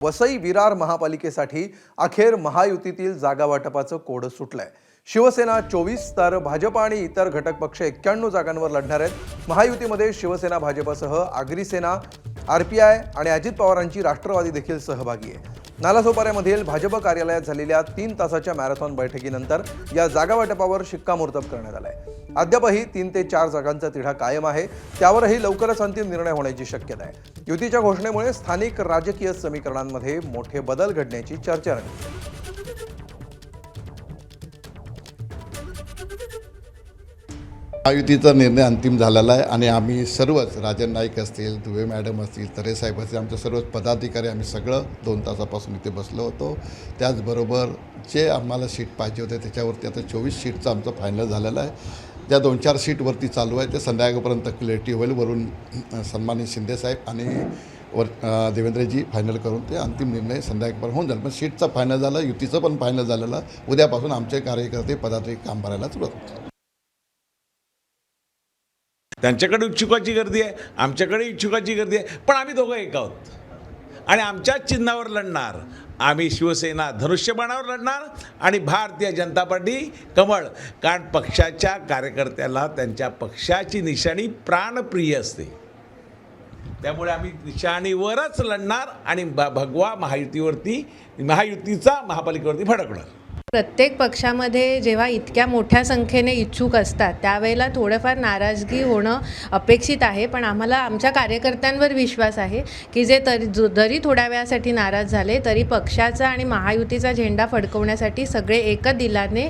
वसई विरार महापालिकेसाठी अखेर महायुतीतील जागा वाटपाचं कोड सुटलंय। शिवसेना 24 तर भाजप आणि इतर घटक पक्ष 91 जागांवर लढणार आहेत। महायुतीमध्ये शिवसेना भाजपसह आगरी सेना, आरपीआय आणि अजित पवारांची राष्ट्रवादी देखील सहभागी आहे। नालासोपाऱ्यामधील भाजप कार्यालयात झालेल्या 3 तासाच्या मॅरेथॉन बैठकीनंतर या जागा वाटपावर शिक्कामोर्तब करण्यात आलाय। अद्यापही 3 ते 4 जागांचा तिढा कायम आहे, त्यावरही लवकरच अंतिम निर्णय होण्याची शक्यता आहे। युतीच्या घोषणेमुळे स्थानिक राजकीय समीकरणांमध्ये मोठे बदल घडण्याची चर्चा रंगली। महायुतीचा निर्णय अंतिम झालेला आहे आणि आम्ही सर्वच राजन नाईक असतील, दुबे मॅडम असतील, तरे साहेब असतील, आमचे सर्वच पदाधिकारी आम्ही सगळं 2 तासापासून इथे बसलो होतो। त्याचबरोबर जे आम्हाला सीट पाहिजे होते त्याच्यावरती आता 24 सीटचं आमचं फायनल झालेलं आहे। ज्या 2-4 सीटवरती चालू आहे ते संध्याकाळपर्यंत क्लॅरिटी होईल। वरून सन्मानित शिंदे साहेब आणि देवेंद्रजी फायनल करून ते अंतिम निर्णय संध्याकाळपर्यंत होऊन जाईल। पण सीटचं फायनल झालं, युतीचं पण फायनल झालेलं। उद्यापासून आमचे कार्यकर्ते पदाधिकारी काम करायला सुरुवात करतात। त्यांच्याकडे इच्छुकाची गर्दी आहे, आमच्याकडे इच्छुकाची गर्दी आहे, पण आम्ही दोघं एक आहोत आणि आमच्याच चिन्हावर लढणार। आम्ही शिवसेना धनुष्यबाणावर लढणार आणि भारतीय जनता पार्टी कमळ, कारण पक्षाच्या कार्यकर्त्याला त्यांच्या पक्षाची निशाणी प्राणप्रिय असते, त्यामुळे आम्ही निशाणीवरच लढणार आणि भगवा महायुतीचा महापालिकेवरती फडकणार। प्रत्येक पक्षामध्ये जेव्हा इतक्या मोठ्या संख्येने इच्छुक असतात त्यावेळेला थोडंफार नाराजगी होणं अपेक्षित आहे, पण आम्हाला आमच्या कार्यकर्त्यांवर विश्वास आहे की जे जरी थोड्या वेळासाठी नाराज झाले तरी पक्षाचा आणि महायुतीचा झेंडा फडकवण्यासाठी सगळे एकच दिलाने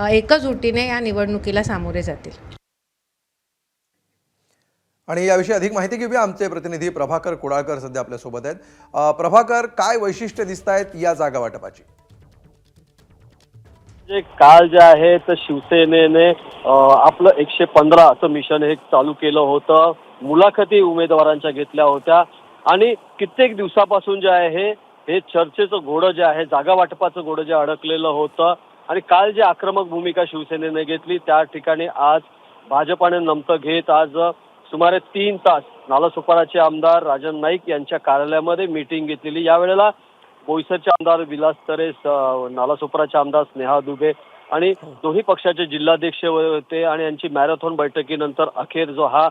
एकजुटीने या निवडणुकीला सामोरे जातील। आणि याविषयी अधिक माहिती घेऊया, आमचे प्रतिनिधी प्रभाकर कुडाळकर सध्या आपल्या सोबत आहेत। प्रभाकर, काय वैशिष्ट्य दिसतायत या जागा वाटपाची? काल जे आहे तर शिवसेनेने आपलं 115 असं मिशन हे चालू केलं होतं। मुलाखती उमेदवारांच्या घेतल्या होत्या आणि कित्येक दिवसापासून जे आहे हे चर्चेचं घोडं जे आहे, जागा वाटपाचं घोडं जे अडकलेलं होतं आणि काल जी आक्रमक भूमिका शिवसेनेने घेतली त्या ठिकाणी आज भाजपाने नमतं घेत आज सुमारे 3 तास नालासोपाराचे आमदार राजन नाईक यांच्या कार्यालयामध्ये मीटिंग घेतलेली। यावेळेला बोईसरचे आमदार विलास तरे, नालासोपाराचे आमदार स्नेहा दुबे आणि दोन्ही पक्षाचे जिल्हाध्यक्ष होते आणि यांची मॅरेथॉन बैठकीनंतर अखेर जो हा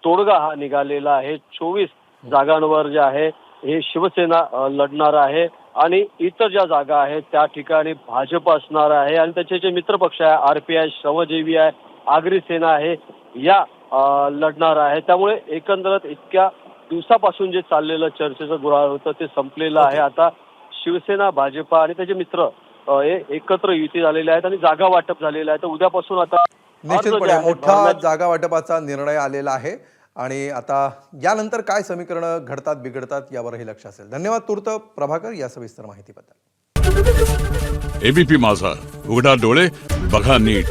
तोडगा हा निघालेला आहे। 24 जागांवर जे आहे हे शिवसेना लढणार आहे आणि इतर ज्या जागा आहेत त्या ठिकाणी भाजप असणार आहे आणि त्याचे जे मित्रपक्ष आहे आरपीआय, श्रमजीवी आहे, आगरी सेना आहे, या लढणार आहे। त्यामुळे एकंदरीत इतक्या दिवसापासून जे चाललेलं चर्चेचं गुऱ्हाळ होतं ते संपलेलं आहे। आता शिवसेना, भाजप आणि त्याचे मित्र एकत्र युती झालेले आहेत आणि जागा वाटप झालेलं आहे। तर उद्यापासून आता निश्चितपणे मोठा जागा वाटपाचा निर्णय आलेला आहे आणि आता यानंतर काय समीकरणं घडतात बिघडतात यावरही लक्ष असेल। धन्यवाद तूर्त प्रभाकर या सविस्तर माहितीबद्दल। एबीपी माझा, उघडा डोळे बघा नीट।